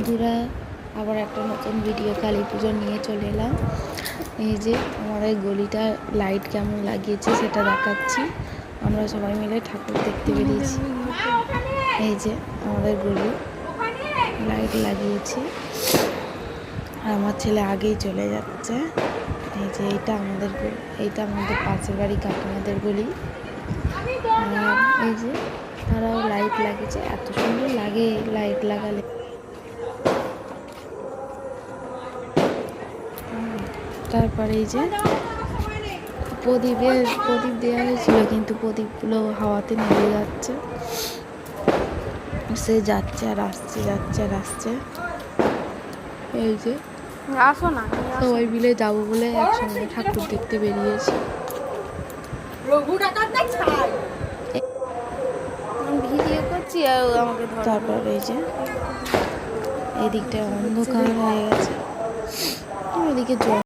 বন্ধুরা, আবার একটা নতুন ভিডিও কালী পুজো নিয়ে চলে এলাম। এই যে আমাদের গলিটা লাইট কেমন লাগিয়েছে সেটা দেখাচ্ছি। আমরা সবাই মিলে ঠাকুর দেখতে বেরিয়েছি। এই যে আমাদের গলি লাইট লাগিয়েছি, আর আমার ছেলে আগেই চলে যাচ্ছে। এই যে এইটা আমাদের পাশের বাড়ি কাকিমাদের গলি। আর এই যে তারাও লাইট লাগিয়েছে, এত সুন্দর লাগে লাইট লাগালে। তারপরে এই যে প্রদীপ দেওয়া হয়েছিল, কিন্তু প্রদীপগুলো হাওয়াতে নেমে যাচ্ছে। সে যাচ্ছে আর আসছে, যাচ্ছে আর আসছে। এই যে আসো না, সবাই মিলে যাবো বলে একসঙ্গে ঠাকুর দেখতে বেরিয়েছি। ভিডিও করছি আর আমাকে ধরো। তারপর এই যে এই দিকটা অন্ধকার হয়ে গেছে, এদিকে জল